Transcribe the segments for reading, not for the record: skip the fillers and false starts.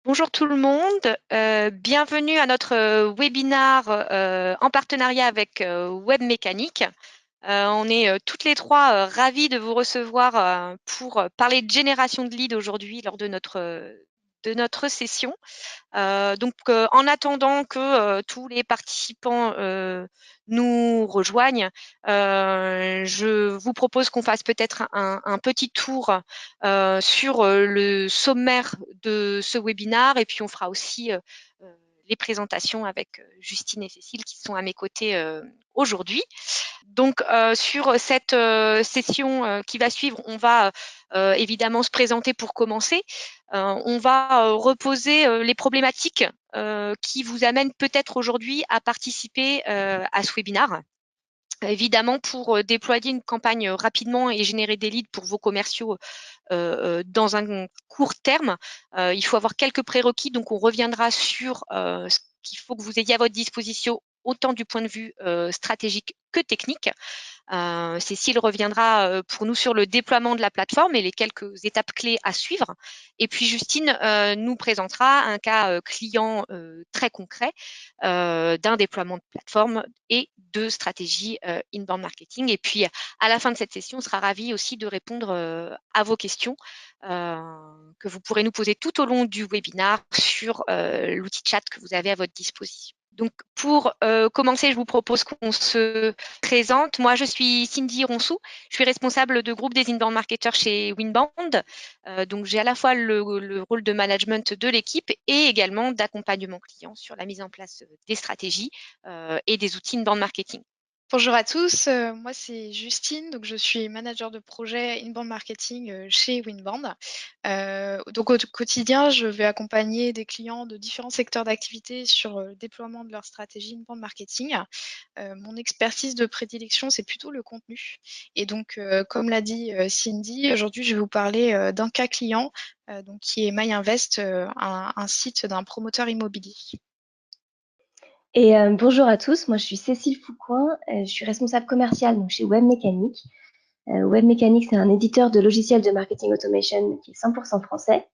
Bonjour tout le monde, bienvenue à notre webinaire en partenariat avec Webmécanique. On est toutes les trois ravis de vous recevoir pour parler de génération de leads aujourd'hui lors de notre session. En attendant que tous les participants nous rejoignent, je vous propose qu'on fasse peut-être un petit tour sur le sommaire de ce webinaire et puis on fera aussi les présentations avec Justine et Cécile qui sont à mes côtés aujourd'hui. Donc, sur cette session qui va suivre, on va évidemment se présenter pour commencer. On va reposer les problématiques qui vous amènent peut-être aujourd'hui à participer à ce webinaire. Évidemment, pour déployer une campagne rapidement et générer des leads pour vos commerciaux dans un court terme, il faut avoir quelques prérequis. Donc, on reviendra sur ce qu'il faut que vous ayez à votre disposition autant du point de vue stratégique que technique. Cécile reviendra pour nous sur le déploiement de la plateforme et les quelques étapes clés à suivre. Et puis Justine nous présentera un cas client très concret d'un déploiement de plateforme et de stratégie inbound marketing. Et puis à la fin de cette session, on sera ravis aussi de répondre à vos questions que vous pourrez nous poser tout au long du webinaire sur l'outil chat que vous avez à votre disposition. Donc, pour commencer, je vous propose qu'on se présente. Moi, je suis Cindy Ronsou. Je suis responsable de groupe des inbound marketeurs chez Winbound. Donc, j'ai à la fois le rôle de management de l'équipe et également d'accompagnement client sur la mise en place des stratégies et des outils inbound marketing. Bonjour à tous, moi c'est Justine, donc je suis manager de projet inbound marketing chez Winbound. Donc au quotidien, je vais accompagner des clients de différents secteurs d'activité sur le déploiement de leur stratégie inbound marketing. Mon expertise de prédilection, c'est plutôt le contenu. Et donc, comme l'a dit Cindy, aujourd'hui je vais vous parler d'un cas client donc, qui est MyInvest, un site d'un promoteur immobilier. Bonjour à tous, moi je suis Cécile Foucoin, je suis responsable commerciale donc, chez Webmécanique. Webmécanique, c'est un éditeur de logiciels de marketing automation qui est 100% français.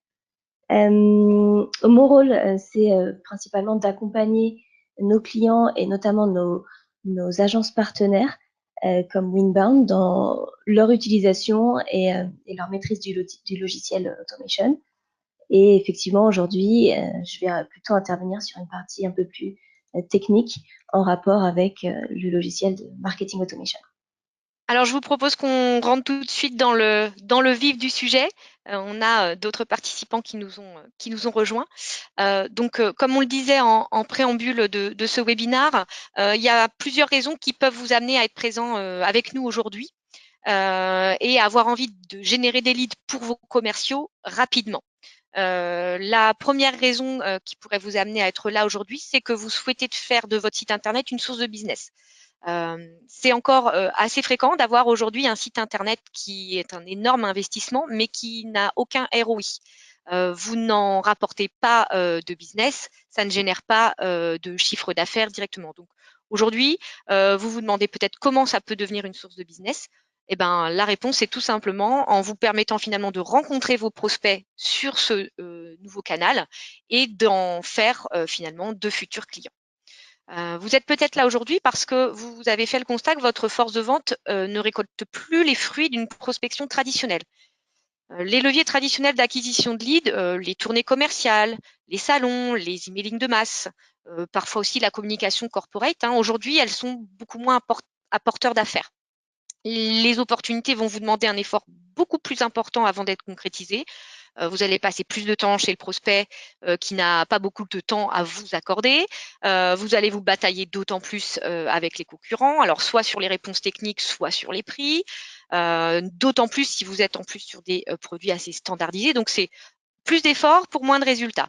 Mon rôle, c'est principalement d'accompagner nos clients et notamment nos agences partenaires comme Winbound dans leur utilisation et leur maîtrise du logiciel automation. Et effectivement, aujourd'hui, je vais plutôt intervenir sur une partie un peu plus technique en rapport avec le logiciel de marketing automation. Alors, je vous propose qu'on rentre tout de suite dans le vif du sujet. On a d'autres participants qui nous ont rejoints. Comme on le disait en préambule de ce webinaire, il y a plusieurs raisons qui peuvent vous amener à être présent avec nous aujourd'hui et avoir envie de générer des leads pour vos commerciaux rapidement. La première raison qui pourrait vous amener à être là aujourd'hui, c'est que vous souhaitez faire de votre site internet une source de business. C'est encore assez fréquent d'avoir aujourd'hui un site internet qui est un énorme investissement, mais qui n'a aucun ROI. Vous n'en rapportez pas de business, ça ne génère pas de chiffre d'affaires directement. Donc aujourd'hui, vous vous demandez peut-être comment ça peut devenir une source de business. Eh ben, la réponse est tout simplement en vous permettant finalement de rencontrer vos prospects sur ce nouveau canal et d'en faire finalement de futurs clients. Vous êtes peut-être là aujourd'hui parce que vous avez fait le constat que votre force de vente ne récolte plus les fruits d'une prospection traditionnelle. Les leviers traditionnels d'acquisition de leads, les tournées commerciales, les salons, les emailing de masse, parfois aussi la communication corporate, aujourd'hui, elles sont beaucoup moins apporteurs d'affaires. Les opportunités vont vous demander un effort beaucoup plus important avant d'être concrétisées. Vous allez passer plus de temps chez le prospect qui n'a pas beaucoup de temps à vous accorder. Vous allez vous batailler d'autant plus avec les concurrents, alors soit sur les réponses techniques, soit sur les prix. D'autant plus si vous êtes en plus sur des produits assez standardisés. Donc, c'est plus d'efforts pour moins de résultats.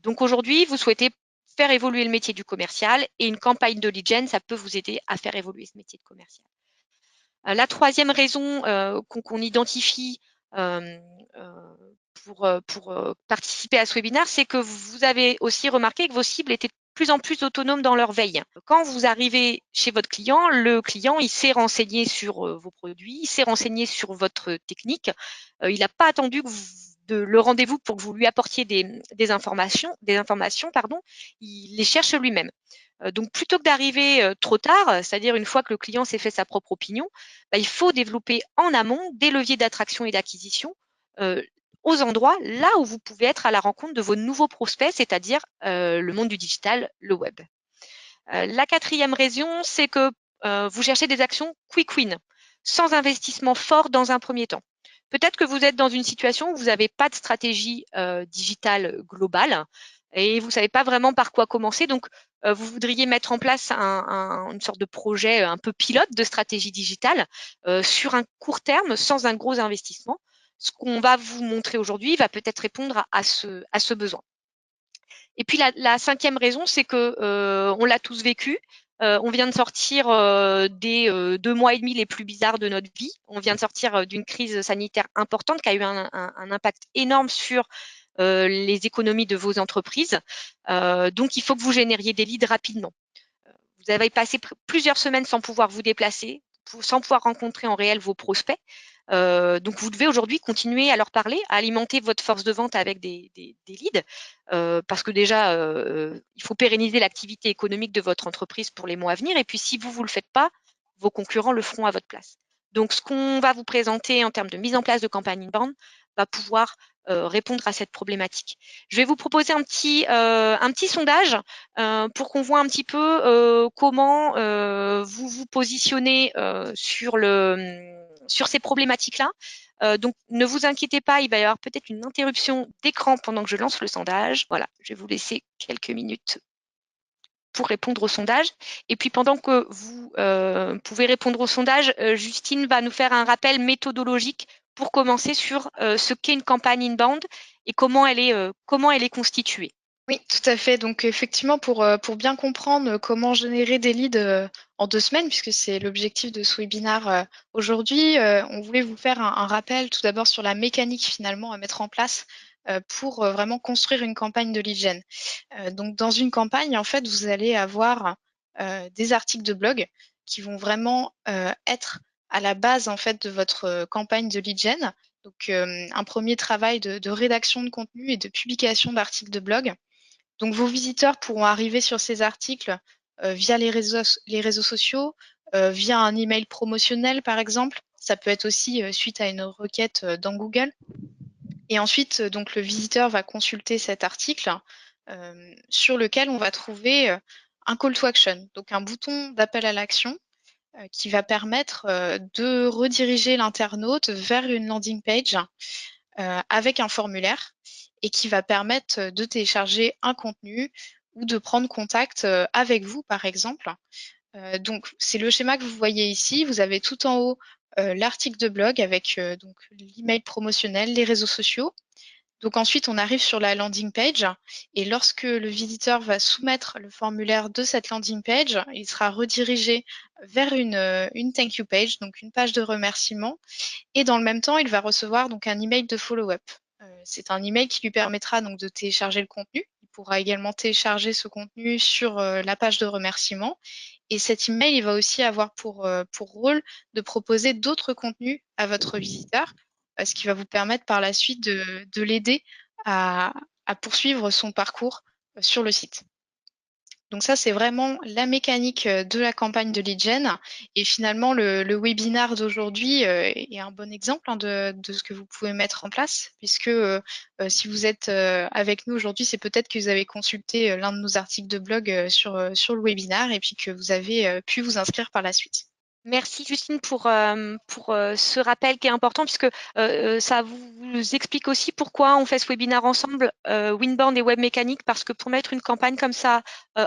Donc, aujourd'hui, vous souhaitez faire évoluer le métier du commercial et une campagne de lead gen, ça peut vous aider à faire évoluer ce métier de commercial. La troisième raison qu'on identifie pour participer à ce webinaire, c'est que vous avez aussi remarqué que vos cibles étaient de plus en plus autonomes dans leur veille. Quand vous arrivez chez votre client, le client, il s'est renseigné sur vos produits, il s'est renseigné sur votre technique. Il n'a pas attendu que vous le rendez-vous pour que vous lui apportiez des informations, pardon, il les cherche lui-même. Donc, plutôt que d'arriver trop tard, c'est-à-dire une fois que le client s'est fait sa propre opinion, bah, il faut développer en amont des leviers d'attraction et d'acquisition aux endroits là où vous pouvez être à la rencontre de vos nouveaux prospects, c'est-à-dire le monde du digital, le web. La quatrième raison, c'est que vous cherchez des actions quick win, sans investissement fort dans un premier temps. Peut-être que vous êtes dans une situation où vous n'avez pas de stratégie digitale globale et vous ne savez pas vraiment par quoi commencer. Donc, vous voudriez mettre en place une sorte de projet un peu pilote de stratégie digitale sur un court terme, sans un gros investissement. Ce qu'on va vous montrer aujourd'hui va peut-être répondre à ce besoin. Et puis la cinquième raison, c'est que on l'a tous vécu. On vient de sortir des 2 mois et demi les plus bizarres de notre vie. On vient de sortir d'une crise sanitaire importante qui a eu un impact énorme sur les économies de vos entreprises. Donc, il faut que vous génériez des leads rapidement. Vous avez passé plusieurs semaines sans pouvoir vous déplacer, sans pouvoir rencontrer en réel vos prospects. Donc, vous devez aujourd'hui continuer à leur parler, à alimenter votre force de vente avec des leads, parce que déjà, il faut pérenniser l'activité économique de votre entreprise pour les mois à venir. Et puis, si vous ne le faites pas, vos concurrents le feront à votre place. Donc, ce qu'on va vous présenter en termes de mise en place de campagne inbound va pouvoir répondre à cette problématique. Je vais vous proposer un petit sondage pour qu'on voit un petit peu comment vous vous positionnez sur ces problématiques-là. Donc, ne vous inquiétez pas, il va y avoir peut-être une interruption d'écran pendant que je lance le sondage. Voilà, je vais vous laisser quelques minutes pour répondre au sondage. Et puis, pendant que vous pouvez répondre au sondage, Justine va nous faire un rappel méthodologique pour commencer sur ce qu'est une campagne inbound et comment elle est constituée. Oui, tout à fait. Donc effectivement, pour bien comprendre comment générer des leads en 2 semaines, puisque c'est l'objectif de ce webinaire aujourd'hui, on voulait vous faire un rappel tout d'abord sur la mécanique finalement à mettre en place pour vraiment construire une campagne de lead gen. Donc dans une campagne, en fait, vous allez avoir des articles de blog qui vont vraiment être à la base en fait de votre campagne de lead gen. Donc un premier travail de rédaction de contenu et de publication d'articles de blog. Donc vos visiteurs pourront arriver sur ces articles via les réseaux sociaux, via un email promotionnel par exemple. Ça peut être aussi suite à une requête dans Google. Et ensuite, donc le visiteur va consulter cet article sur lequel on va trouver un call to action, donc un bouton d'appel à l'action qui va permettre de rediriger l'internaute vers une landing page avec un formulaire et qui va permettre de télécharger un contenu ou de prendre contact avec vous, par exemple. Donc, c'est le schéma que vous voyez ici. Vous avez tout en haut l'article de blog avec donc l'email promotionnel, les réseaux sociaux. Donc ensuite, on arrive sur la landing page et lorsque le visiteur va soumettre le formulaire de cette landing page, il sera redirigé vers une thank you page, donc une page de remerciement. Et dans le même temps, il va recevoir donc un email de follow-up. C'est un email qui lui permettra donc de télécharger le contenu. Il pourra également télécharger ce contenu sur la page de remerciement. Et cet email, il va aussi avoir pour rôle de proposer d'autres contenus à votre visiteur, ce qui va vous permettre par la suite de l'aider à poursuivre son parcours sur le site. Donc ça, c'est vraiment la mécanique de la campagne de lead gen. Et finalement, le webinaire d'aujourd'hui est un bon exemple de ce que vous pouvez mettre en place, puisque si vous êtes avec nous aujourd'hui, c'est peut-être que vous avez consulté l'un de nos articles de blog sur le webinaire et puis que vous avez pu vous inscrire par la suite. Merci Justine pour ce rappel qui est important puisque ça vous explique aussi pourquoi on fait ce webinaire ensemble, Winbound et Webmécanique, parce que pour mettre une campagne comme ça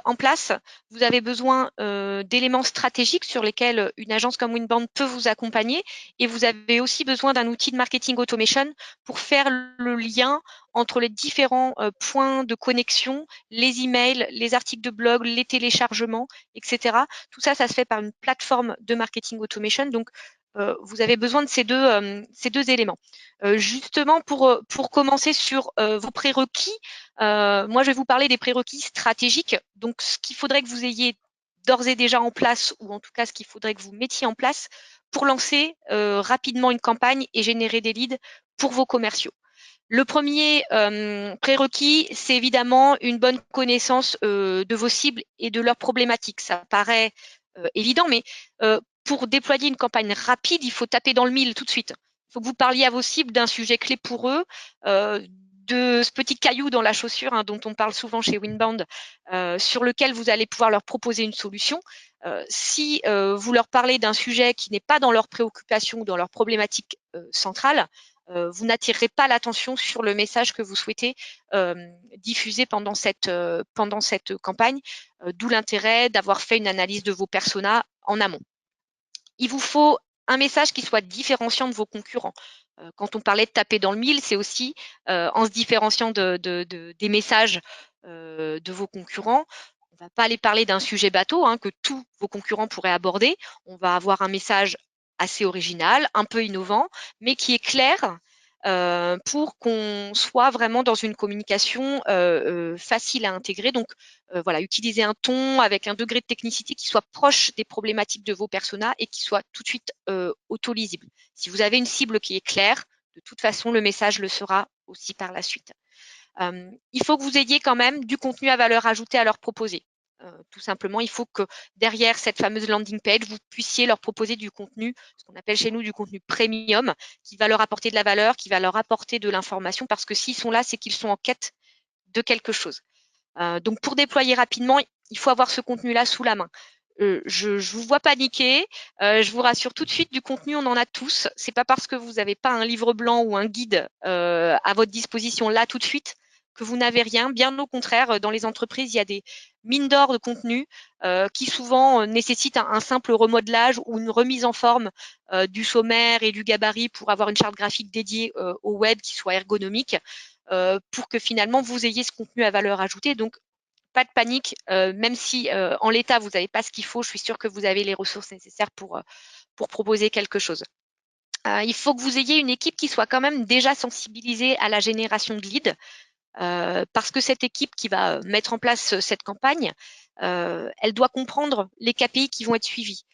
en place, vous avez besoin d'éléments stratégiques sur lesquels une agence comme Winbound peut vous accompagner et vous avez aussi besoin d'un outil de marketing automation pour faire le lien entre les différents points de connexion, les emails, les articles de blog, les téléchargements, etc. Tout ça, ça se fait par une plateforme de marketing automation. Donc, vous avez besoin de ces deux éléments. Justement, pour commencer sur vos prérequis, moi, je vais vous parler des prérequis stratégiques. Donc, ce qu'il faudrait que vous ayez d'ores et déjà en place, ou en tout cas, ce qu'il faudrait que vous mettiez en place pour lancer rapidement une campagne et générer des leads pour vos commerciaux. Le premier prérequis, c'est évidemment une bonne connaissance de vos cibles et de leurs problématiques. Ça paraît évident, mais pour déployer une campagne rapide, il faut taper dans le mille tout de suite. Il faut que vous parliez à vos cibles d'un sujet clé pour eux, de ce petit caillou dans la chaussure dont on parle souvent chez Winbound, sur lequel vous allez pouvoir leur proposer une solution. Si vous leur parlez d'un sujet qui n'est pas dans leurs préoccupations ou dans leurs problématiques centrales, vous n'attirerez pas l'attention sur le message que vous souhaitez diffuser pendant cette campagne, d'où l'intérêt d'avoir fait une analyse de vos personas en amont. Il vous faut un message qui soit différenciant de vos concurrents. Quand on parlait de taper dans le mille, c'est aussi en se différenciant des messages de vos concurrents. On ne va pas aller parler d'un sujet bateau que tous vos concurrents pourraient aborder. On va avoir un message assez original, un peu innovant, mais qui est clair pour qu'on soit vraiment dans une communication facile à intégrer. Donc voilà, utiliser un ton avec un degré de technicité qui soit proche des problématiques de vos personas et qui soit tout de suite auto-lisible. Si vous avez une cible qui est claire, de toute façon, le message le sera aussi par la suite. Il faut que vous ayez quand même du contenu à valeur ajoutée à leur proposer. Tout simplement, il faut que derrière cette fameuse landing page, vous puissiez leur proposer du contenu, ce qu'on appelle chez nous du contenu premium, qui va leur apporter de la valeur, qui va leur apporter de l'information, parce que s'ils sont là, c'est qu'ils sont en quête de quelque chose. Donc, pour déployer rapidement, il faut avoir ce contenu-là sous la main. Je vous vois paniquer. Je vous rassure tout de suite, du contenu, on en a tous. C'est pas parce que vous n'avez pas un livre blanc ou un guide à votre disposition là tout de suite que vous n'avez rien. Bien au contraire, dans les entreprises, il y a des mines d'or de contenu qui souvent nécessitent un simple remodelage ou une remise en forme du sommaire et du gabarit pour avoir une charte graphique dédiée au web qui soit ergonomique, pour que finalement vous ayez ce contenu à valeur ajoutée. Donc, pas de panique, même si en l'état, vous n'avez pas ce qu'il faut, je suis sûre que vous avez les ressources nécessaires pour proposer quelque chose. Il faut que vous ayez une équipe qui soit quand même déjà sensibilisée à la génération de leads, parce que cette équipe qui va mettre en place cette campagne, elle doit comprendre les KPI qui vont être suivis.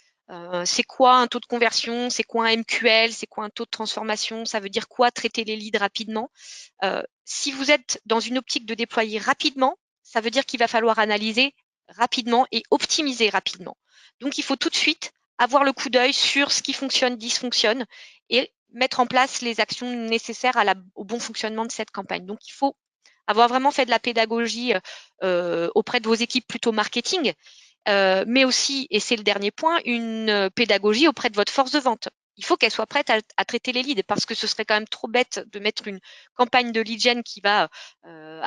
C'est quoi un taux de conversion, c'est quoi un MQL, c'est quoi un taux de transformation, ça veut dire quoi traiter les leads rapidement. Si vous êtes dans une optique de déployer rapidement, ça veut dire qu'il va falloir analyser rapidement et optimiser rapidement. Donc, il faut tout de suite avoir le coup d'œil sur ce qui fonctionne, dysfonctionne et mettre en place les actions nécessaires au bon fonctionnement de cette campagne. Donc, il faut avoir vraiment fait de la pédagogie auprès de vos équipes plutôt marketing, mais aussi, et c'est le dernier point, une pédagogie auprès de votre force de vente. Il faut qu'elle soit prête à traiter les leads, parce que ce serait quand même trop bête de mettre une campagne de lead gen qui va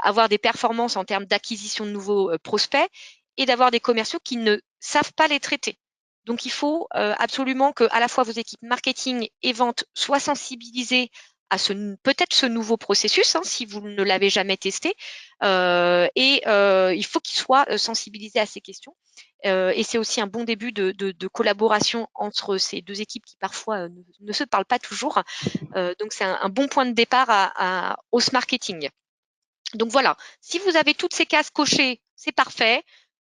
avoir des performances en termes d'acquisition de nouveaux prospects et d'avoir des commerciaux qui ne savent pas les traiter. Donc, il faut absolument que à la fois vos équipes marketing et vente soient sensibilisées à peut-être ce nouveau processus, si vous ne l'avez jamais testé, et il faut qu'ils soient sensibilisés à ces questions. Et c'est aussi un bon début de collaboration entre ces deux équipes qui parfois ne se parlent pas toujours. Donc, c'est un bon point de départ au marketing. Donc, voilà, si vous avez toutes ces cases cochées, c'est parfait.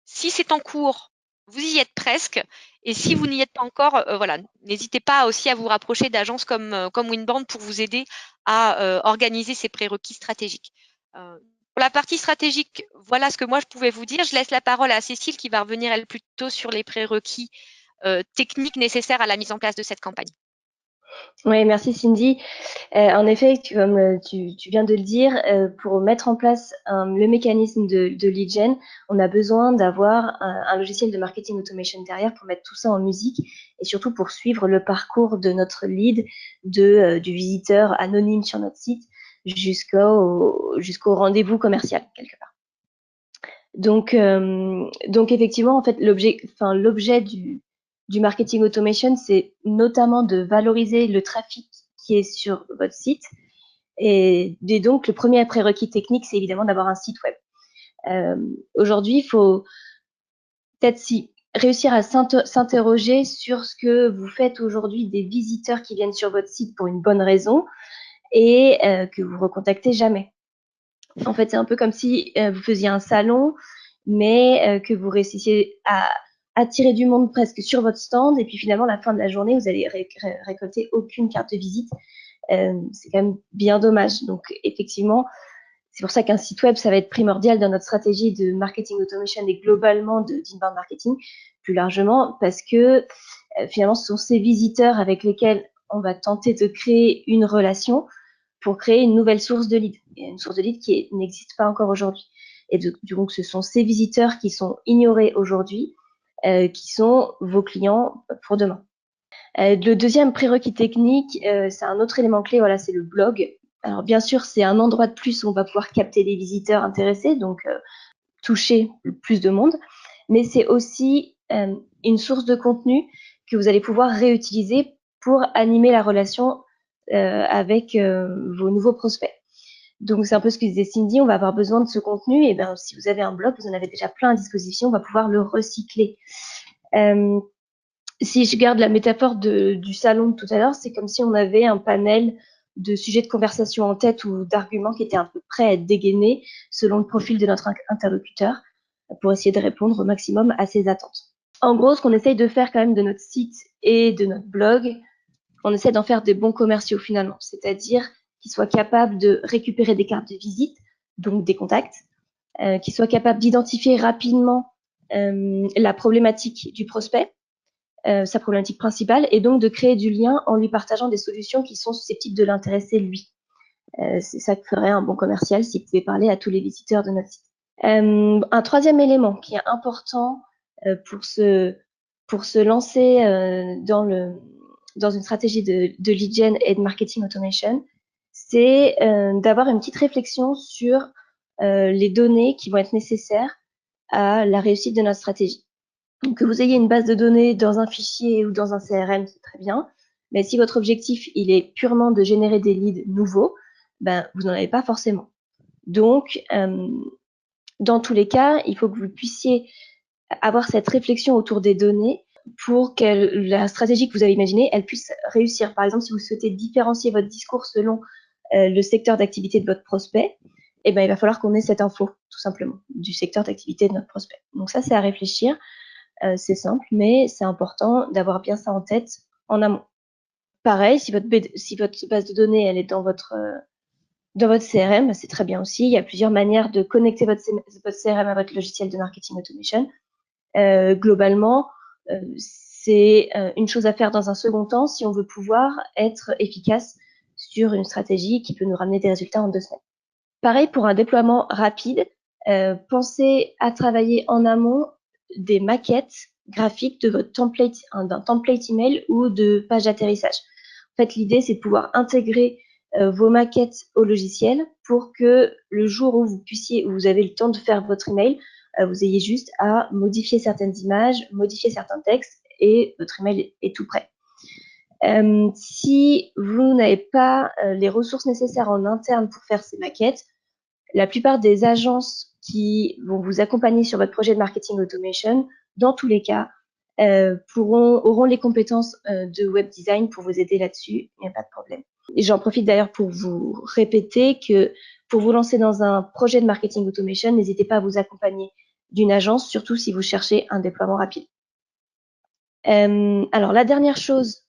Si c'est en cours, vous y êtes presque. Et si vous n'y êtes pas encore, voilà, n'hésitez pas aussi à vous rapprocher d'agences comme Winbound pour vous aider à organiser ces prérequis stratégiques. Pour la partie stratégique, voilà ce que moi je pouvais vous dire. Je laisse la parole à Cécile qui va revenir elle plutôt sur les prérequis techniques nécessaires à la mise en place de cette campagne. Oui, merci Cindy. En effet, comme tu viens de le dire, pour mettre en place le mécanisme de lead gen, on a besoin d'avoir un logiciel de marketing automation derrière pour mettre tout ça en musique et surtout pour suivre le parcours de notre lead, du visiteur anonyme sur notre site jusqu'au rendez-vous commercial quelque part. Donc effectivement, en fait, l'objet du marketing automation, c'est notamment de valoriser le trafic qui est sur votre site. Et donc, le premier prérequis technique, c'est évidemment d'avoir un site web. Aujourd'hui, il faut peut-être réussir à s'interroger sur ce que vous faites aujourd'hui des visiteurs qui viennent sur votre site pour une bonne raison et que vous recontactez jamais. En fait, c'est un peu comme si vous faisiez un salon, mais que vous réussissiez à attirer du monde presque sur votre stand, et puis finalement, à la fin de la journée, vous allez récolter aucune carte de visite c'est quand même bien dommage. Donc, effectivement, c'est pour ça qu'un site web, ça va être primordial dans notre stratégie de marketing automation et globalement d'inbound marketing, plus largement, parce que finalement, ce sont ces visiteurs avec lesquels on va tenter de créer une relation pour créer une nouvelle source de lead, une source de lead qui n'existe pas encore aujourd'hui. Et donc, ce sont ces visiteurs qui sont ignorés aujourd'hui, qui sont vos clients pour demain. Le deuxième prérequis technique, c'est un autre élément clé, voilà, c'est le blog. Alors bien sûr, c'est un endroit de plus où on va pouvoir capter des visiteurs intéressés, donc toucher le plus de monde, mais c'est aussi une source de contenu que vous allez pouvoir réutiliser pour animer la relation avec vos nouveaux prospects. Donc c'est un peu ce que disait Cindy, on va avoir besoin de ce contenu, et ben si vous avez un blog, vous en avez déjà plein à disposition, on va pouvoir le recycler. Si je garde la métaphore du salon de tout à l'heure, c'est comme si on avait un panel de sujets de conversation en tête ou d'arguments qui étaient un peu prêts à être dégainés selon le profil de notre interlocuteur pour essayer de répondre au maximum à ses attentes. En gros, ce qu'on essaye de faire quand même de notre site et de notre blog, on essaie d'en faire des bons commerciaux finalement, c'est-à-dire qu'ils soient capables de récupérer des cartes de visite, donc des contacts, qu'ils soient capables d'identifier rapidement la problématique du prospect, sa problématique principale, et donc de créer du lien en lui partageant des solutions qui sont susceptibles de l'intéresser lui. C'est ça que ferait un bon commercial s'il pouvait parler à tous les visiteurs de notre site. Un troisième élément qui est important pour se lancer dans une stratégie de lead gen et de marketing automation, c'est d'avoir une petite réflexion sur les données qui vont être nécessaires à la réussite de notre stratégie. Donc, que vous ayez une base de données dans un fichier ou dans un CRM, c'est très bien. Mais si votre objectif, il est purement de générer des leads nouveaux, ben, vous n'en avez pas forcément. Donc, dans tous les cas, il faut que vous puissiez avoir cette réflexion autour des données pour que la stratégie que vous avez imaginée, elle puisse réussir. Par exemple, si vous souhaitez différencier votre discours selon le secteur d'activité de votre prospect, eh ben, il va falloir qu'on ait cette info, tout simplement, du secteur d'activité de notre prospect. Donc ça, c'est à réfléchir. C'est simple, mais c'est important d'avoir bien ça en tête en amont. Pareil, si votre base de données elle est dans votre CRM, c'est très bien aussi. Il y a plusieurs manières de connecter votre CRM à votre logiciel de marketing automation. Globalement, c'est une chose à faire dans un second temps si on veut pouvoir être efficace sur une stratégie qui peut nous ramener des résultats en 2 semaines. Pareil pour un déploiement rapide, pensez à travailler en amont des maquettes graphiques de votre template, d'un template email ou de page d'atterrissage. En fait, l'idée, c'est de pouvoir intégrer vos maquettes au logiciel pour que le jour où vous avez le temps de faire votre email, vous ayez juste à modifier certaines images, modifier certains textes et votre email est tout prêt. Si vous n'avez pas les ressources nécessaires en interne pour faire ces maquettes, la plupart des agences qui vont vous accompagner sur votre projet de marketing automation, dans tous les cas, auront les compétences de web design pour vous aider là-dessus, il n'y a pas de problème. Et j'en profite d'ailleurs pour vous répéter que pour vous lancer dans un projet de marketing automation, n'hésitez pas à vous accompagner d'une agence, surtout si vous cherchez un déploiement rapide. Alors, la dernière chose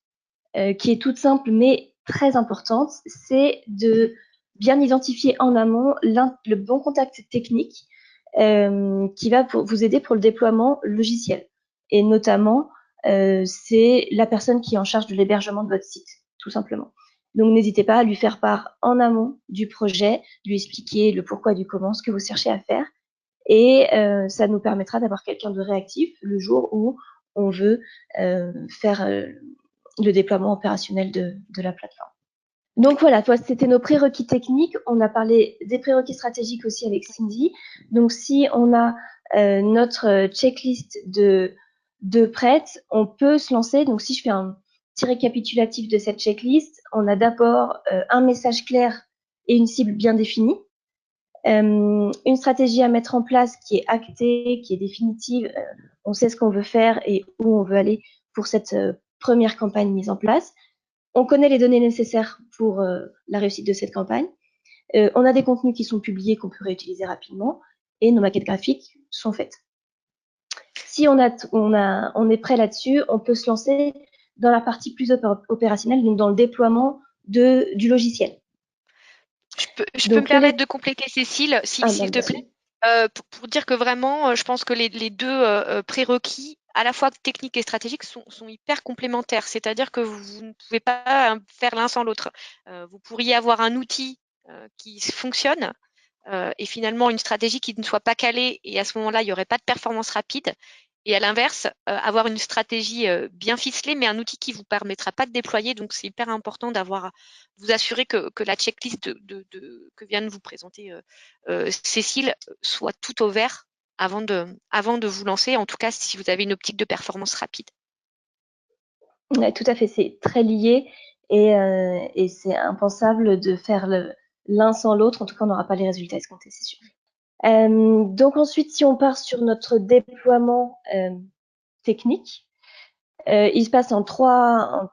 qui est toute simple mais très importante, c'est de bien identifier en amont le bon contact technique qui va vous aider pour le déploiement logiciel. Et notamment, c'est la personne qui est en charge de l'hébergement de votre site, tout simplement. Donc, n'hésitez pas à lui faire part en amont du projet, lui expliquer le pourquoi du comment, ce que vous cherchez à faire. Et ça nous permettra d'avoir quelqu'un de réactif le jour où on veut faire le déploiement opérationnel de la plateforme. Donc voilà, c'était nos prérequis techniques. On a parlé des prérequis stratégiques aussi avec Cindy. Donc si on a notre checklist de prête, on peut se lancer. Donc si je fais un petit récapitulatif de cette checklist, on a d'abord un message clair et une cible bien définie. Une stratégie à mettre en place qui est actée, qui est définitive. On sait ce qu'on veut faire et où on veut aller pour cette première campagne mise en place. On connaît les données nécessaires pour la réussite de cette campagne. On a des contenus qui sont publiés qu'on peut réutiliser rapidement et nos maquettes graphiques sont faites. Si on est prêt là-dessus, on peut se lancer dans la partie plus opérationnelle, donc dans le déploiement du logiciel. Je peux me permettre de compléter, Cécile, s'il te bien plaît, sûr. pour dire que vraiment, je pense que les deux prérequis, à la fois techniques et stratégiques, sont hyper complémentaires. C'est-à-dire que vous ne pouvez pas faire l'un sans l'autre. Vous pourriez avoir un outil qui fonctionne et finalement une stratégie qui ne soit pas calée, et à ce moment-là, il n'y aurait pas de performance rapide. Et à l'inverse, avoir une stratégie bien ficelée, mais un outil qui ne vous permettra pas de déployer. Donc, c'est hyper important d'avoir vous assurer que la checklist que vient de vous présenter Cécile soit tout au vert avant de vous lancer, en tout cas si vous avez une optique de performance rapide. Ouais, tout à fait, c'est très lié et c'est impensable de faire l'un sans l'autre. En tout cas, on n'aura pas les résultats escomptés, c'est sûr. Donc ensuite, si on part sur notre déploiement technique, il se passe en trois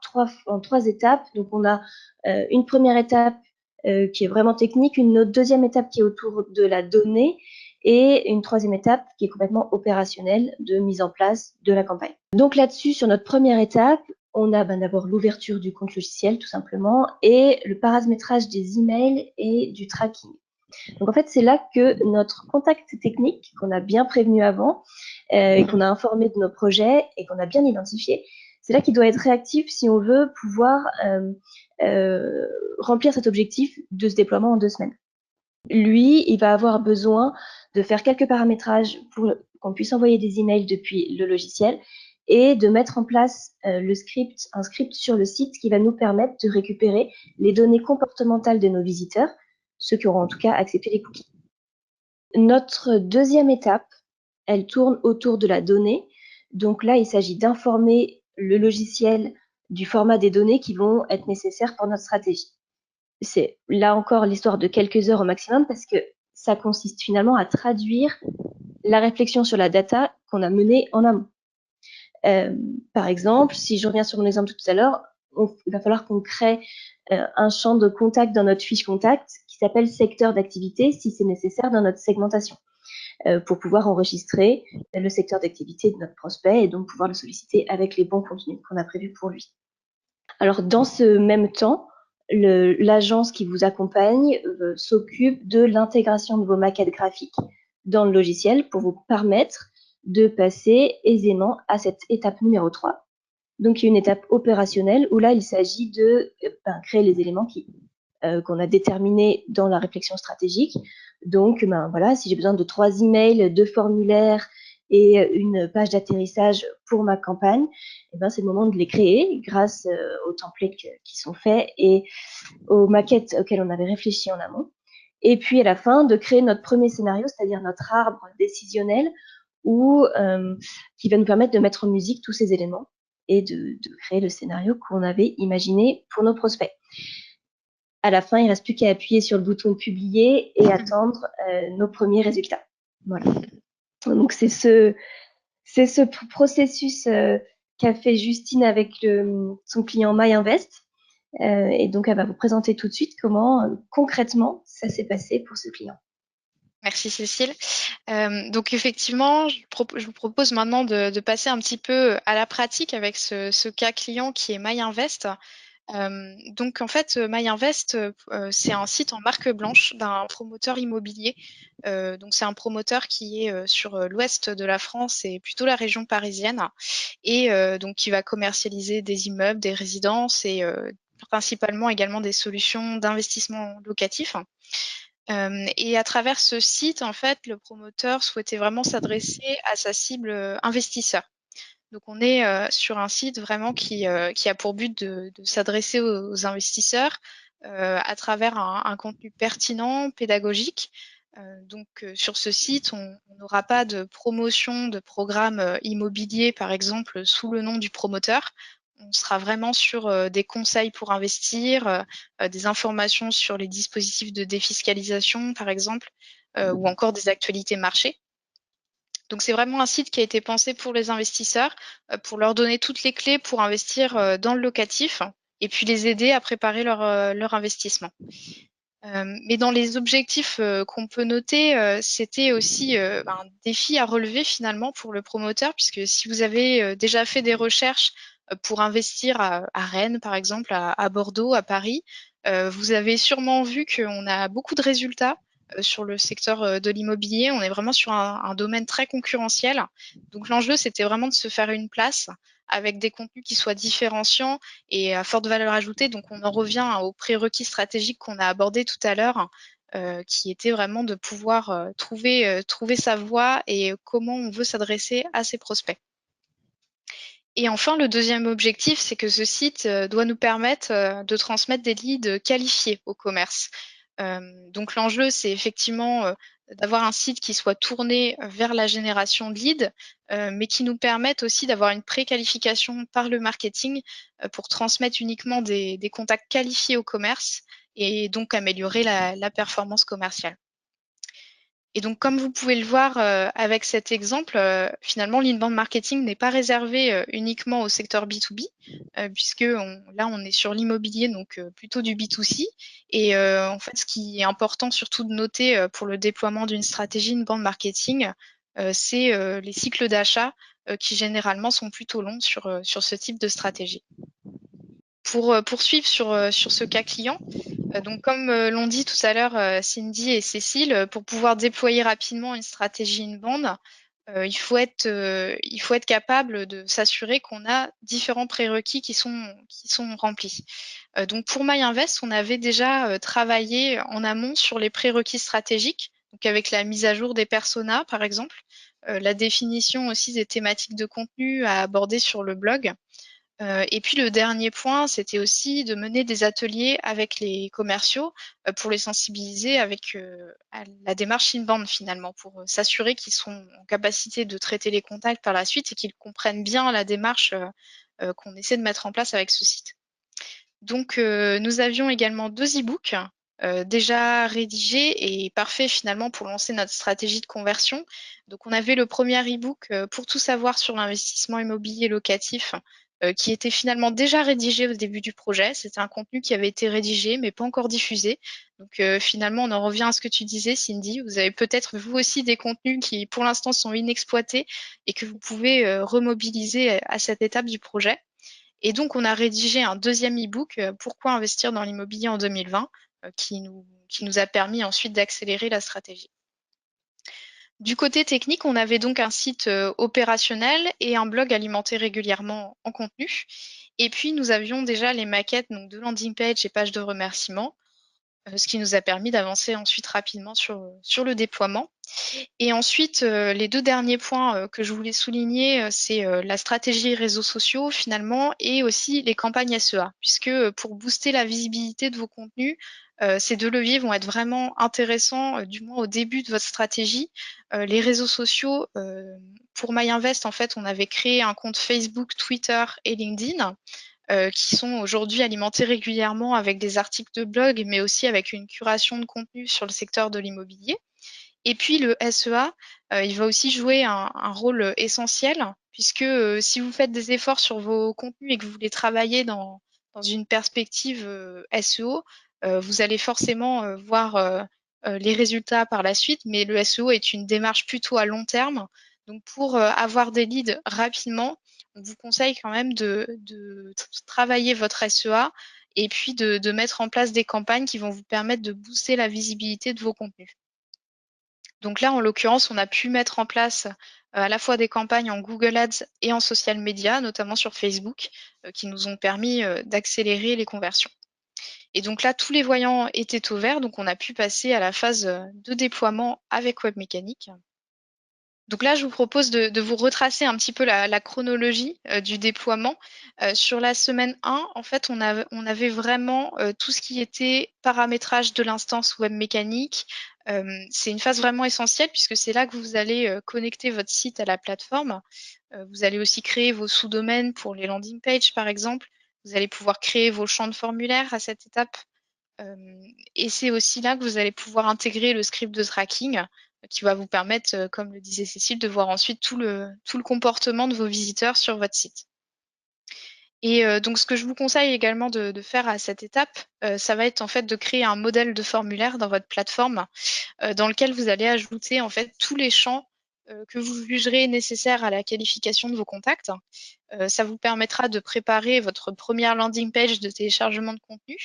étapes. Donc on a une première étape qui est vraiment technique, une deuxième étape qui est autour de la donnée et une troisième étape qui est complètement opérationnelle de mise en place de la campagne. Donc là-dessus, sur notre première étape, on a d'abord l'ouverture du compte logiciel tout simplement et le paramétrage des emails et du tracking. Donc en fait, c'est là que notre contact technique, qu'on a bien prévenu avant, et qu'on a informé de nos projets et qu'on a bien identifié, c'est là qu'il doit être réactif si on veut pouvoir remplir cet objectif de ce déploiement en 2 semaines. Lui, il va avoir besoin de faire quelques paramétrages pour qu'on puisse envoyer des emails depuis le logiciel et de mettre en place un script sur le site qui va nous permettre de récupérer les données comportementales de nos visiteurs, ceux qui auront en tout cas accepté les cookies. Notre deuxième étape, elle tourne autour de la donnée. Donc là, il s'agit d'informer le logiciel du format des données qui vont être nécessaires pour notre stratégie. C'est là encore l'histoire de quelques heures au maximum parce que ça consiste finalement à traduire la réflexion sur la data qu'on a menée en amont. Par exemple, si je reviens sur mon exemple de tout à l'heure, il va falloir qu'on crée un champ de contact dans notre fiche contact qui s'appelle secteur d'activité si c'est nécessaire dans notre segmentation pour pouvoir enregistrer le secteur d'activité de notre prospect et donc pouvoir le solliciter avec les bons contenus qu'on a prévus pour lui. Alors dans ce même temps, l'agence qui vous accompagne s'occupe de l'intégration de vos maquettes graphiques dans le logiciel pour vous permettre de passer aisément à cette étape numéro 3. Donc, il y a une étape opérationnelle où là, il s'agit de créer les éléments qu'on a déterminés dans la réflexion stratégique. Donc, voilà, si j'ai besoin de 3 emails, 2 formulaires et une page d'atterrissage pour ma campagne, c'est le moment de les créer grâce aux templates qui sont faits et aux maquettes auxquelles on avait réfléchi en amont. Et puis, à la fin, de créer notre premier scénario, c'est-à-dire notre arbre décisionnel qui va nous permettre de mettre en musique tous ces éléments et de créer le scénario qu'on avait imaginé pour nos prospects. À la fin, il ne reste plus qu'à appuyer sur le bouton publier et attendre nos premiers résultats. Voilà. Donc, c'est ce processus qu'a fait Justine avec son client MyInvest. Et donc, elle va vous présenter tout de suite comment concrètement ça s'est passé pour ce client. Merci Cécile. Donc effectivement, je vous propose maintenant de passer un petit peu à la pratique avec ce cas client qui est MyInvest. Donc en fait, MyInvest, c'est un site en marque blanche d'un promoteur immobilier. Donc c'est un promoteur qui est sur l'ouest de la France et plutôt la région parisienne, et donc qui va commercialiser des immeubles, des résidences et principalement également des solutions d'investissement locatif. Et à travers ce site, en fait, le promoteur souhaitait vraiment s'adresser à sa cible investisseur. Donc on est sur un site vraiment qui a pour but de s'adresser aux investisseurs à travers un contenu pertinent, pédagogique. Donc sur ce site, on n'aura pas de promotion de programmes immobiliers, par exemple, sous le nom du promoteur. On sera vraiment sur des conseils pour investir, des informations sur les dispositifs de défiscalisation, par exemple, ou encore des actualités marché. Donc c'est vraiment un site qui a été pensé pour les investisseurs, pour leur donner toutes les clés pour investir dans le locatif et puis les aider à préparer leur investissement. Mais dans les objectifs qu'on peut noter, c'était aussi un défi à relever finalement pour le promoteur, puisque si vous avez déjà fait des recherches pour investir à Rennes, par exemple, à Bordeaux, à Paris, Vous avez sûrement vu qu'on a beaucoup de résultats sur le secteur de l'immobilier. On est vraiment sur un domaine très concurrentiel. Donc l'enjeu, c'était vraiment de se faire une place avec des contenus qui soient différenciants et à forte valeur ajoutée. Donc on en revient aux prérequis stratégiques qu'on a abordés tout à l'heure, qui était vraiment de pouvoir trouver sa voie et comment on veut s'adresser à ses prospects. Et enfin, le deuxième objectif, c'est que ce site doit nous permettre de transmettre des leads qualifiés au commerce. Donc l'enjeu, c'est effectivement d'avoir un site qui soit tourné vers la génération de leads, mais qui nous permette aussi d'avoir une préqualification par le marketing pour transmettre uniquement des contacts qualifiés au commerce et donc améliorer la performance commerciale. Et donc, comme vous pouvez le voir avec cet exemple, finalement, l'inbound marketing n'est pas réservé uniquement au secteur B2B, puisque là, on est sur l'immobilier, donc plutôt du B2C. Et en fait, ce qui est important surtout de noter pour le déploiement d'une stratégie inbound marketing, c'est les cycles d'achat qui généralement sont plutôt longs sur ce type de stratégie. Pour poursuivre sur ce cas client, donc comme l'ont dit tout à l'heure Cindy et Cécile, pour pouvoir déployer rapidement une stratégie inbound, il faut être capable de s'assurer qu'on a différents prérequis qui sont remplis. Donc pour MyInvest, on avait déjà travaillé en amont sur les prérequis stratégiques, donc avec la mise à jour des personas par exemple, la définition aussi des thématiques de contenu à aborder sur le blog. Et puis le dernier point, c'était aussi de mener des ateliers avec les commerciaux pour les sensibiliser à la démarche inbound finalement, pour s'assurer qu'ils sont en capacité de traiter les contacts par la suite et qu'ils comprennent bien la démarche qu'on essaie de mettre en place avec ce site. Donc nous avions également 2 e-books déjà rédigés et parfaits finalement pour lancer notre stratégie de conversion. Donc on avait le premier e-book pour tout savoir sur l'investissement immobilier locatif qui était finalement déjà rédigé au début du projet. C'était un contenu qui avait été rédigé mais pas encore diffusé. Donc finalement, on en revient à ce que tu disais, Cindy. Vous avez peut-être vous aussi des contenus qui pour l'instant sont inexploités et que vous pouvez remobiliser à cette étape du projet. Et donc, on a rédigé un deuxième e-book, Pourquoi investir dans l'immobilier en 2020, qui nous a permis ensuite d'accélérer la stratégie. Du côté technique, on avait donc un site opérationnel et un blog alimenté régulièrement en contenu. Et puis, nous avions déjà les maquettes donc, de landing page et pages de remerciement, ce qui nous a permis d'avancer ensuite rapidement sur le déploiement. Et ensuite, les 2 derniers points que je voulais souligner, c'est la stratégie réseaux sociaux finalement et aussi les campagnes SEA. Puisque pour booster la visibilité de vos contenus, ces 2 leviers vont être vraiment intéressants, du moins au début de votre stratégie. Les réseaux sociaux, pour MyInvest, en fait, on avait créé un compte Facebook, Twitter et LinkedIn. Qui sont aujourd'hui alimentés régulièrement avec des articles de blog, mais aussi avec une curation de contenu sur le secteur de l'immobilier. Et puis le SEA, il va aussi jouer un rôle essentiel, puisque si vous faites des efforts sur vos contenus et que vous voulez travailler dans une perspective SEO, vous allez forcément voir les résultats par la suite, mais le SEO est une démarche plutôt à long terme. Donc pour avoir des leads rapidement, on vous conseille quand même de travailler votre SEA et puis de mettre en place des campagnes qui vont vous permettre de booster la visibilité de vos contenus. Donc là, en l'occurrence, on a pu mettre en place à la fois des campagnes en Google Ads et en social media, notamment sur Facebook, qui nous ont permis d'accélérer les conversions. Et donc là, tous les voyants étaient au vert, donc on a pu passer à la phase de déploiement avec Webmécanique. Donc là, je vous propose de vous retracer un petit peu la chronologie du déploiement. Sur la semaine 1, en fait, on avait vraiment tout ce qui était paramétrage de l'instance Webmécanique. C'est une phase vraiment essentielle puisque c'est là que vous allez connecter votre site à la plateforme. Vous allez aussi créer vos sous-domaines pour les landing pages, par exemple. Vous allez pouvoir créer vos champs de formulaire à cette étape. Et c'est aussi là que vous allez pouvoir intégrer le script de tracking qui va vous permettre, comme le disait Cécile, de voir ensuite tout le comportement de vos visiteurs sur votre site. Et donc ce que je vous conseille également de faire à cette étape, ça va être en fait de créer un modèle de formulaire dans votre plateforme dans lequel vous allez ajouter en fait tous les champs que vous jugerez nécessaires à la qualification de vos contacts. Ça vous permettra de préparer votre première landing page de téléchargement de contenu.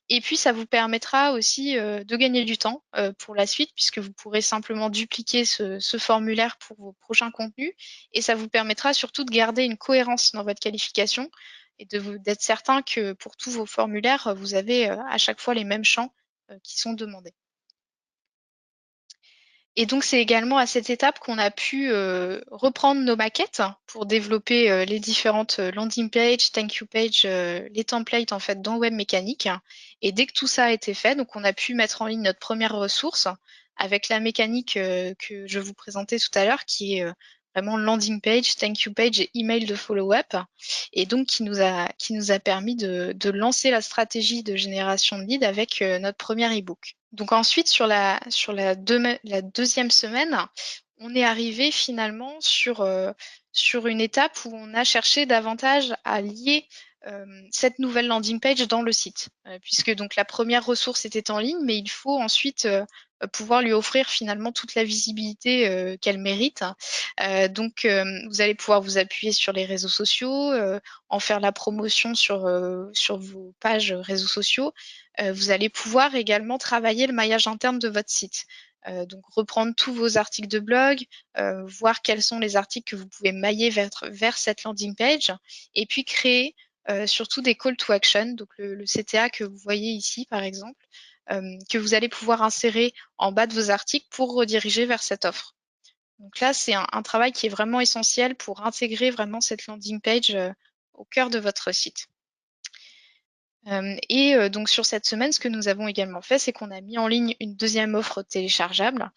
Et puis, ça vous permettra aussi de gagner du temps pour la suite, puisque vous pourrez simplement dupliquer ce formulaire pour vos prochains contenus. Et ça vous permettra surtout de garder une cohérence dans votre qualification et d'être certain que pour tous vos formulaires, vous avez à chaque fois les mêmes champs qui sont demandés. Et donc, c'est également à cette étape qu'on a pu reprendre nos maquettes pour développer les différentes landing pages, thank you page, les templates en fait dans Webmécanique. Et dès que tout ça a été fait, donc on a pu mettre en ligne notre première ressource avec la mécanique que je vous présentais tout à l'heure, qui est vraiment landing page, thank you page et email de follow-up, et donc qui nous a permis de lancer la stratégie de génération de leads avec notre premier e-book. Donc ensuite, sur la deuxième semaine, on est arrivé finalement sur une étape où on a cherché davantage à lier cette nouvelle landing page dans le site, puisque donc la première ressource était en ligne, mais il faut ensuite pouvoir lui offrir finalement toute la visibilité qu'elle mérite. Donc, vous allez pouvoir vous appuyer sur les réseaux sociaux, en faire la promotion sur vos pages réseaux sociaux. Vous allez pouvoir également travailler le maillage interne de votre site. Donc, reprendre tous vos articles de blog, voir quels sont les articles que vous pouvez mailler vers cette landing page, et puis créer surtout des call to action, donc le CTA que vous voyez ici par exemple, que vous allez pouvoir insérer en bas de vos articles pour rediriger vers cette offre. Donc là, c'est un travail qui est vraiment essentiel pour intégrer vraiment cette landing page au cœur de votre site. Donc sur cette semaine, ce que nous avons également fait, c'est qu'on a mis en ligne une deuxième offre téléchargeable,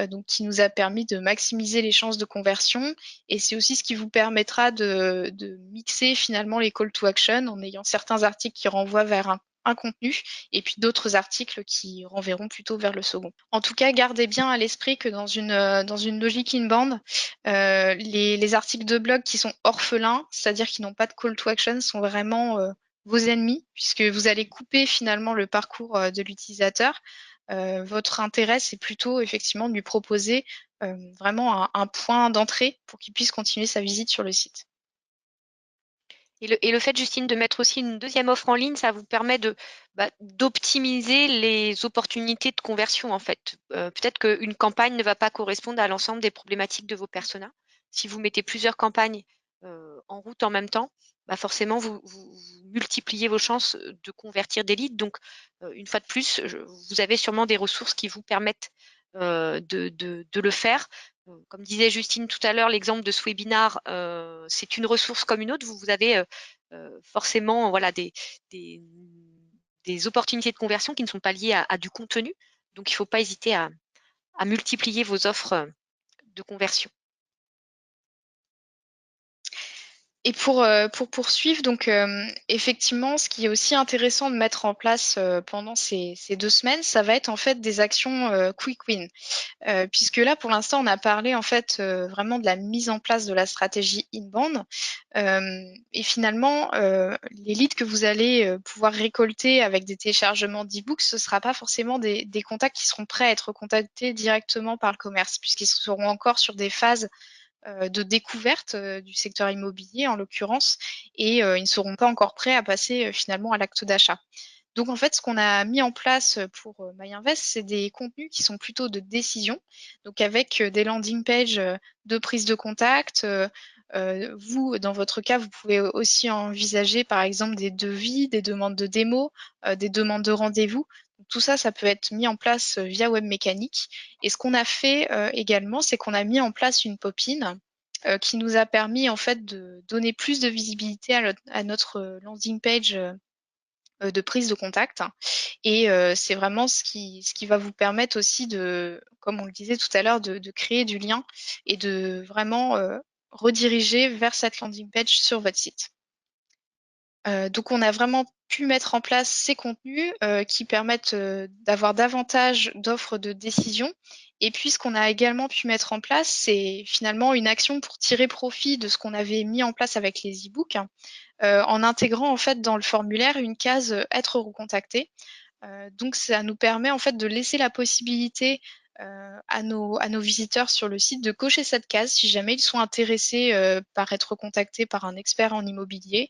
donc qui nous a permis de maximiser les chances de conversion, et c'est aussi ce qui vous permettra de mixer finalement les call to action en ayant certains articles qui renvoient vers un contenu et puis d'autres articles qui renverront plutôt vers le second. En tout cas, gardez bien à l'esprit que dans une logique inbound, les articles de blog qui sont orphelins, c'est-à-dire qui n'ont pas de call to action, sont vraiment vos ennemis, puisque vous allez couper finalement le parcours de l'utilisateur. Votre intérêt, c'est plutôt effectivement de lui proposer vraiment un point d'entrée pour qu'il puisse continuer sa visite sur le site. Et le fait, Justine, de mettre aussi une deuxième offre en ligne, ça vous permet d'optimiser les opportunités de conversion, en fait. Peut-être qu'une campagne ne va pas correspondre à l'ensemble des problématiques de vos personas. Si vous mettez plusieurs campagnes en route en même temps, forcément, vous multipliez vos chances de convertir des leads. Donc, une fois de plus, vous avez sûrement des ressources qui vous permettent de le faire. Comme disait Justine tout à l'heure, l'exemple de ce webinar, c'est une ressource comme une autre. Vous avez forcément voilà, des opportunités de conversion qui ne sont pas liées à du contenu. Donc, il ne faut pas hésiter à multiplier vos offres de conversion. Et pour poursuivre, donc effectivement, ce qui est aussi intéressant de mettre en place pendant ces 2 semaines, ça va être en fait des actions quick win. Puisque là, pour l'instant, on a parlé en fait vraiment de la mise en place de la stratégie inbound. Et finalement, les leads que vous allez pouvoir récolter avec des téléchargements d'e-books, ce ne sera pas forcément des contacts qui seront prêts à être contactés directement par le commerce, puisqu'ils seront encore sur des phases de découverte du secteur immobilier en l'occurrence, et ils ne seront pas encore prêts à passer finalement à l'acte d'achat. Donc en fait, ce qu'on a mis en place pour MyInvest, c'est des contenus qui sont plutôt de décision, donc avec des landing pages de prise de contact. Vous, dans votre cas, vous pouvez aussi envisager par exemple des devis, des demandes de démo, des demandes de rendez-vous. Tout ça, ça peut être mis en place via Webmécanique. Et ce qu'on a fait également, c'est qu'on a mis en place une pop-in qui nous a permis en fait de donner plus de visibilité à notre landing page de prise de contact. Et c'est vraiment ce qui va vous permettre aussi de, comme on le disait tout à l'heure, de créer du lien et de vraiment rediriger vers cette landing page sur votre site. Donc on a vraiment pu mettre en place ces contenus qui permettent d'avoir davantage d'offres de décision. Et puis ce qu'on a également pu mettre en place, c'est finalement une action pour tirer profit de ce qu'on avait mis en place avec les e-books, en intégrant en fait dans le formulaire une case être recontacté. Donc ça nous permet en fait de laisser la possibilité à nos visiteurs sur le site de cocher cette case si jamais ils sont intéressés par être contactés par un expert en immobilier,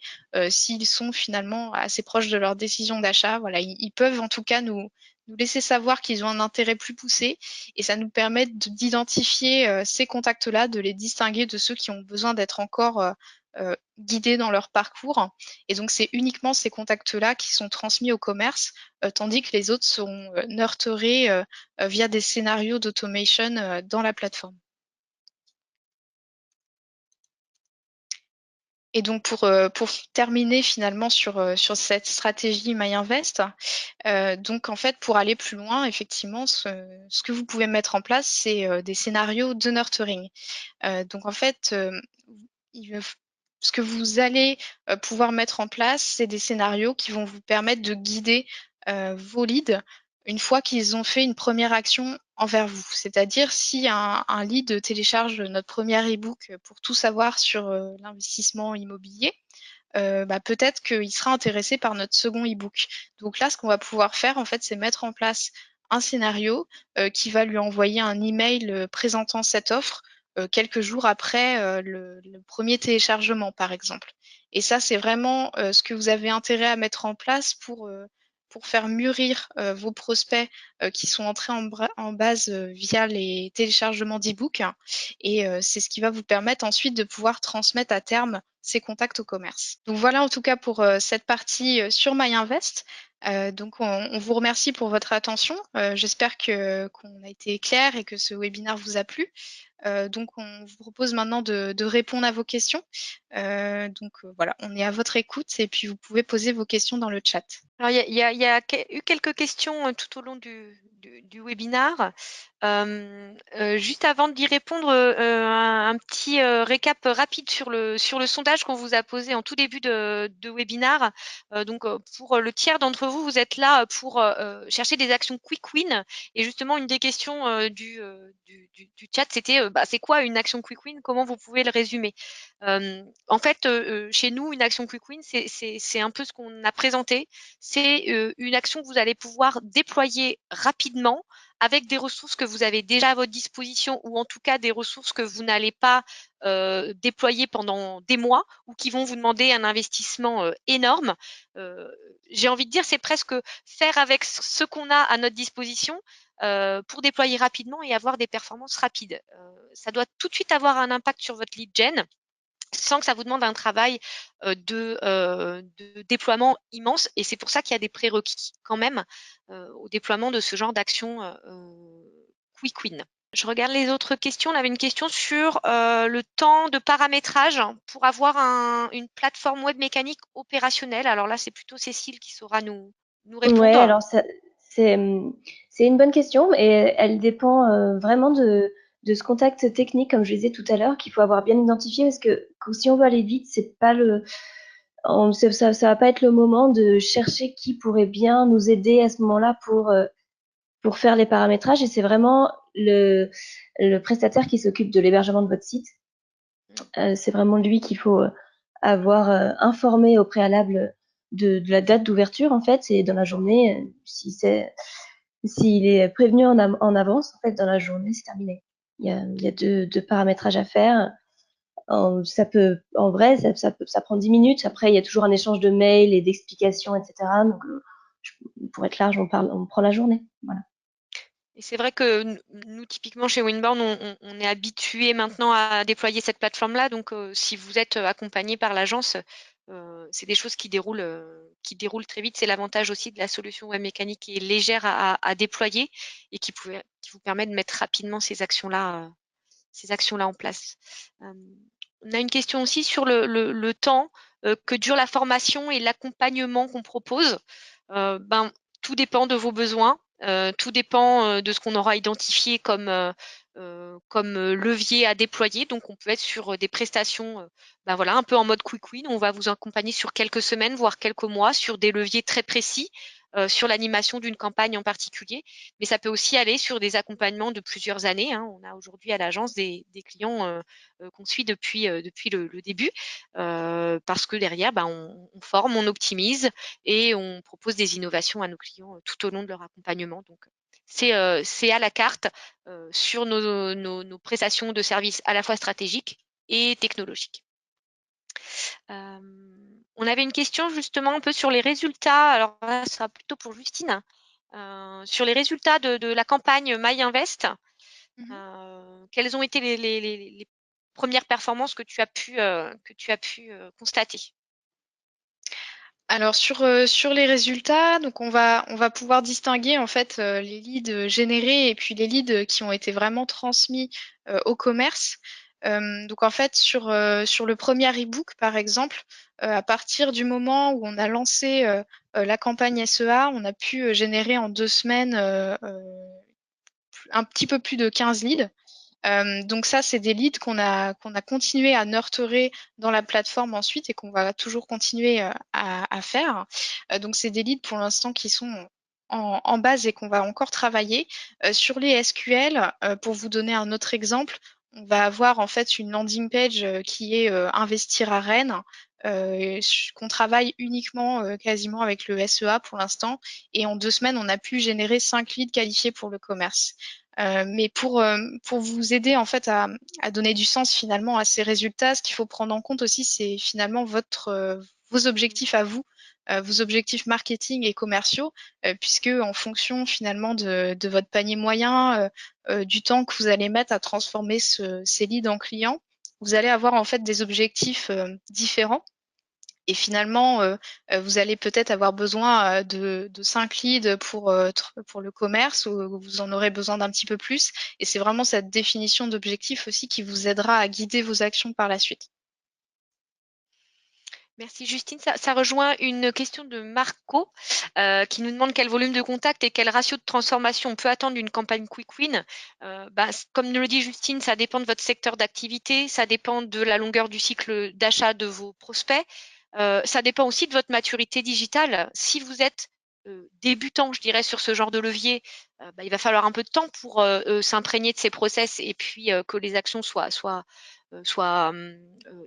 s'ils sont finalement assez proches de leur décision d'achat. Voilà, ils peuvent en tout cas nous laisser savoir qu'ils ont un intérêt plus poussé et ça nous permet d'identifier ces contacts-là, de les distinguer de ceux qui ont besoin d'être encore guidés dans leur parcours. Et donc, c'est uniquement ces contacts-là qui sont transmis au commerce, tandis que les autres seront nurturés via des scénarios d'automation dans la plateforme. Et donc pour terminer finalement sur cette stratégie MyInvest, donc en fait pour aller plus loin, effectivement, ce que vous pouvez mettre en place, c'est des scénarios de nurturing. Donc en fait, ce que vous allez pouvoir mettre en place, c'est des scénarios qui vont vous permettre de guider vos leads une fois qu'ils ont fait une première action envers vous. C'est-à-dire si un lead télécharge notre premier e-book pour tout savoir sur l'investissement immobilier, peut-être qu'il sera intéressé par notre second e-book. Donc là, ce qu'on va pouvoir faire, en fait, c'est mettre en place un scénario qui va lui envoyer un email présentant cette offre quelques jours après le premier téléchargement, par exemple. Et ça, c'est vraiment ce que vous avez intérêt à mettre en place pour faire mûrir vos prospects qui sont entrés en base via les téléchargements d'e-book. Et c'est ce qui va vous permettre ensuite de pouvoir transmettre à terme ces contacts au commerce. Donc voilà en tout cas pour cette partie sur MyInvest. Donc on vous remercie pour votre attention. J'espère qu'on a été clair et que ce webinaire vous a plu. Donc on vous propose maintenant de répondre à vos questions. Voilà, on est à votre écoute et puis vous pouvez poser vos questions dans le chat. Alors, il y a eu quelques questions tout au long du webinaire. Juste avant d'y répondre, un petit récap rapide sur le sondage qu'on vous a posé en tout début de webinaire. Donc, pour le tiers d'entre vous, vous êtes là pour chercher des actions quick win. Et justement, une des questions du chat, c'était c'est quoi une action quick win? Comment vous pouvez le résumer? En fait, chez nous, une action quick win, c'est un peu ce qu'on a présenté. C'est une action que vous allez pouvoir déployer rapidement avec des ressources que vous avez déjà à votre disposition ou en tout cas des ressources que vous n'allez pas déployer pendant des mois ou qui vont vous demander un investissement énorme. J'ai envie de dire, c'est presque faire avec ce qu'on a à notre disposition pour déployer rapidement et avoir des performances rapides. Ça doit tout de suite avoir un impact sur votre lead gen sans que ça vous demande un travail de déploiement immense. Et c'est pour ça qu'il y a des prérequis quand même au déploiement de ce genre d'action quick win. Je regarde les autres questions. On avait une question sur le temps de paramétrage pour avoir une plateforme web mécanique opérationnelle. Alors là, c'est plutôt Cécile qui saura nous répondre. Ouais, alors c'est une bonne question et elle dépend vraiment de ce contact technique, comme je disais tout à l'heure, qu'il faut avoir bien identifié parce que si on veut aller vite, c'est pas ça va pas être le moment de chercher qui pourrait bien nous aider à ce moment-là pour faire les paramétrages et c'est vraiment le prestataire qui s'occupe de l'hébergement de votre site. C'est vraiment lui qu'il faut avoir informé au préalable de la date d'ouverture en fait et dans la journée s'il est prévenu en avance en fait dans la journée c'est terminé. Il y a deux paramétrages à faire. Ça prend 10 minutes. Après il y a toujours un échange de mails et d'explications etc. Donc pour être large on prend la journée. Voilà. Et c'est vrai que nous, typiquement chez Winborn, on est habitué maintenant à déployer cette plateforme-là. Donc, si vous êtes accompagné par l'agence, c'est des choses qui déroulent très vite. C'est l'avantage aussi de la solution web mécanique qui est légère à déployer et qui vous permet de mettre rapidement ces actions-là en place. On a une question aussi sur le temps que dure la formation et l'accompagnement qu'on propose. Tout dépend de vos besoins. Tout dépend de ce qu'on aura identifié comme levier à déployer. Donc, on peut être sur des prestations un peu en mode quick win. On va vous accompagner sur quelques semaines, voire quelques mois, sur des leviers très précis, sur l'animation d'une campagne en particulier. Mais ça peut aussi aller sur des accompagnements de plusieurs années. Hein. On a aujourd'hui à l'agence des clients qu'on suit depuis le début parce que derrière, on forme, on optimise et on propose des innovations à nos clients tout au long de leur accompagnement. Donc, c'est à la carte sur nos prestations de services à la fois stratégiques et technologiques. On avait une question justement un peu sur les résultats. Alors là, ça sera plutôt pour Justine. Sur les résultats de la campagne MyInvest. Quelles ont été les premières performances que tu as pu constater? Alors sur les résultats, donc on va pouvoir distinguer en fait les leads générés et puis les leads qui ont été vraiment transmis au commerce. Donc en fait sur le premier e-book par exemple, à partir du moment où on a lancé la campagne SEA, on a pu générer en 2 semaines un petit peu plus de 15 leads. Donc ça, c'est des leads qu'on a continué à nurturer dans la plateforme ensuite et qu'on va toujours continuer à faire. Donc c'est des leads pour l'instant qui sont en base et qu'on va encore travailler. Sur les SQL, pour vous donner un autre exemple, on va avoir en fait une landing page qui est Investir à Rennes, qu'on travaille uniquement quasiment avec le SEA pour l'instant. Et en 2 semaines, on a pu générer 5 leads qualifiés pour le commerce. Mais pour vous aider en fait à donner du sens finalement à ces résultats, ce qu'il faut prendre en compte aussi, c'est finalement vos objectifs à vous, vos objectifs marketing et commerciaux, puisque en fonction finalement de votre panier moyen, du temps que vous allez mettre à transformer ces leads en clients, vous allez avoir en fait des objectifs différents. Et finalement, vous allez peut-être avoir besoin de 5 leads pour le commerce, ou vous en aurez besoin d'un petit peu plus. Et c'est vraiment cette définition d'objectif aussi qui vous aidera à guider vos actions par la suite. Merci Justine. Ça rejoint une question de Marco qui nous demande quel volume de contact et quel ratio de transformation on peut attendre d'une campagne Quick Win. Comme nous le dit Justine, ça dépend de votre secteur d'activité, ça dépend de la longueur du cycle d'achat de vos prospects, ça dépend aussi de votre maturité digitale. Si vous êtes débutant, je dirais, sur ce genre de levier, il va falloir un peu de temps pour s'imprégner de ces process et puis que les actions soient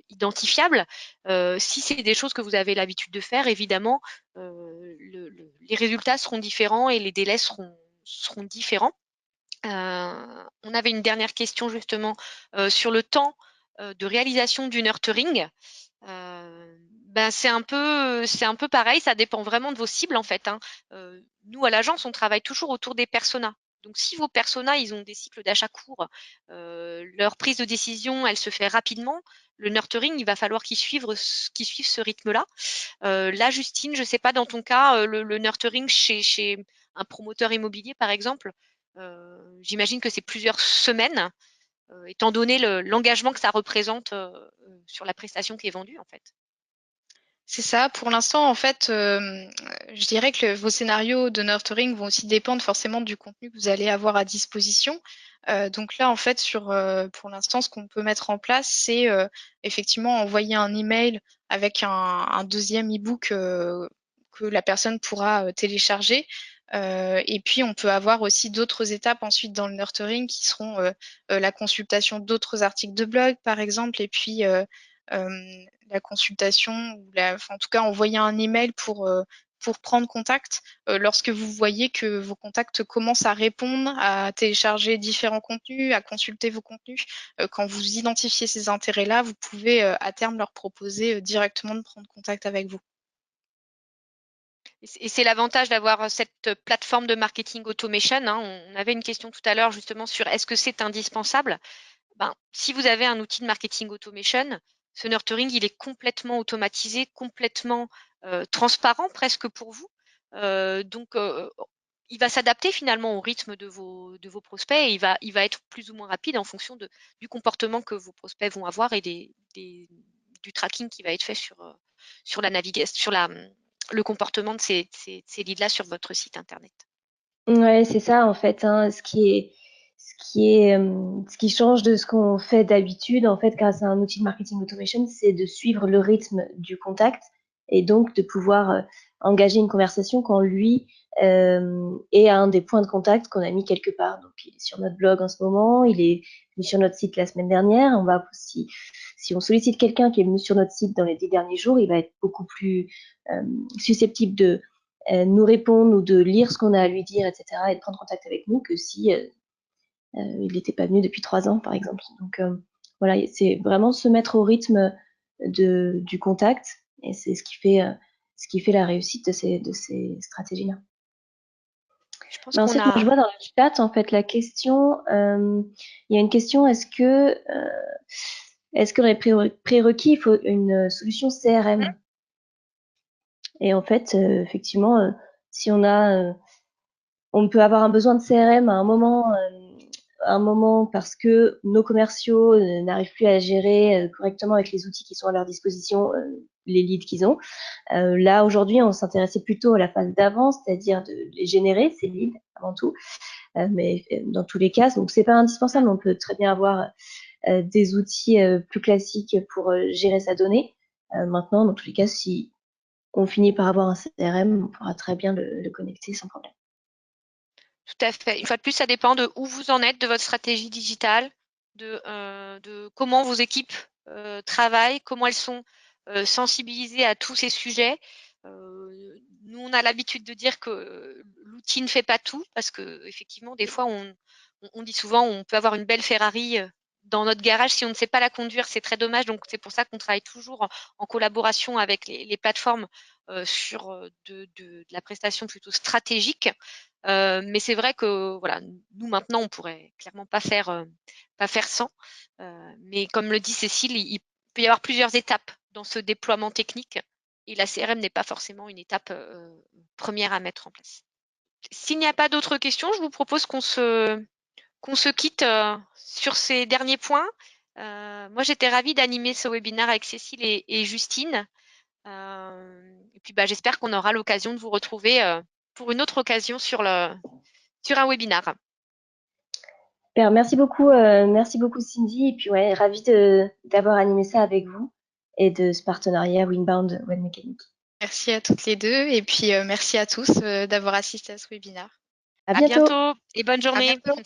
identifiables. Si c'est des choses que vous avez l'habitude de faire, évidemment, les résultats seront différents et les délais seront différents. On avait une dernière question justement sur le temps de réalisation du nurturing. C'est un peu pareil, ça dépend vraiment de vos cibles en fait. Nous à l'agence, on travaille toujours autour des personas. Donc si vos personas, ils ont des cycles d'achat courts, leur prise de décision, elle se fait rapidement. Le nurturing, il va falloir qu'ils suivent ce rythme-là. Là, Justine, je ne sais pas dans ton cas, le nurturing chez un promoteur immobilier, par exemple, j'imagine que c'est plusieurs semaines, étant donné l'engagement que ça représente sur la prestation qui est vendue, en fait. C'est ça. Pour l'instant, en fait, je dirais que vos scénarios de nurturing vont aussi dépendre forcément du contenu que vous allez avoir à disposition. Donc là, en fait, pour l'instant, ce qu'on peut mettre en place, c'est effectivement envoyer un email avec un deuxième e-book que la personne pourra télécharger. Et puis, on peut avoir aussi d'autres étapes ensuite dans le nurturing qui seront la consultation d'autres articles de blog, par exemple, et puis la consultation en tout cas envoyer un email pour prendre contact lorsque vous voyez que vos contacts commencent à répondre, à télécharger différents contenus, à consulter vos contenus. Quand vous identifiez ces intérêts-là, vous pouvez à terme leur proposer directement de prendre contact avec vous. Et c'est l'avantage d'avoir cette plateforme de marketing automation. On avait une question tout à l'heure justement sur est-ce que c'est indispensable? Si vous avez un outil de marketing automation, ce nurturing, il est complètement automatisé, complètement transparent presque pour vous. Donc, il va s'adapter finalement au rythme de vos prospects et il va être plus ou moins rapide en fonction du comportement que vos prospects vont avoir et du tracking qui va être fait sur la navigation, le comportement de ces leads-là sur votre site internet. Ouais, c'est ça en fait, hein. Ce qui change de ce qu'on fait d'habitude, en fait, grâce à un outil de marketing automation, c'est de suivre le rythme du contact et donc de pouvoir engager une conversation quand lui est à un des points de contact qu'on a mis quelque part. Donc, il est sur notre blog en ce moment, il est venu sur notre site la semaine dernière. Si on sollicite quelqu'un qui est venu sur notre site dans les 10 derniers jours, il va être beaucoup plus susceptible nous répondre ou de lire ce qu'on a à lui dire, etc., et de prendre contact avec nous que si il n'était pas venu depuis 3 ans, par exemple. Donc voilà, c'est vraiment se mettre au rythme du contact, et c'est ce qui fait la réussite de ces stratégies-là. Je pense Mais qu'on ensuite, moi, je a... vois dans le chat, en fait, la question, il y a une question, est-ce que dans les prérequis, il faut une solution CRM? Et en fait, effectivement, si on peut avoir un besoin de CRM à un moment parce que nos commerciaux n'arrivent plus à gérer correctement avec les outils qui sont à leur disposition les leads qu'ils ont. Là, aujourd'hui, on s'intéressait plutôt à la phase d'avant, c'est-à-dire de les générer, ces leads, avant tout. Mais dans tous les cas, donc c'est pas indispensable. On peut très bien avoir des outils plus classiques pour gérer sa donnée. Maintenant, dans tous les cas, si on finit par avoir un CRM, on pourra très bien le connecter sans problème. Tout à fait. Une fois de plus, ça dépend de où vous en êtes, de votre stratégie digitale, de comment vos équipes travaillent, comment elles sont sensibilisées à tous ces sujets. Nous, on a l'habitude de dire que l'outil ne fait pas tout, parce que effectivement, des fois, on dit souvent, on peut avoir une belle Ferrari dans notre garage. Si on ne sait pas la conduire, c'est très dommage. Donc, c'est pour ça qu'on travaille toujours en collaboration avec les plateformes sur de la prestation plutôt stratégique. Mais c'est vrai que voilà, nous maintenant, on pourrait clairement pas faire sans. Mais comme le dit Cécile, il peut y avoir plusieurs étapes dans ce déploiement technique, et la CRM n'est pas forcément une étape première à mettre en place. S'il n'y a pas d'autres questions, je vous propose qu'on se quitte sur ces derniers points. Moi, j'étais ravie d'animer ce webinaire avec Cécile et Justine. Et puis, j'espère qu'on aura l'occasion de vous retrouver pour une autre occasion sur un webinaire. Super, merci beaucoup Cindy, et puis ouais, ravie d'avoir animé ça avec vous et de ce partenariat Winbound Web Mécanique. Merci à toutes les deux et puis merci à tous d'avoir assisté à ce webinaire. À À bientôt. bientôt et bonne À journée. bientôt.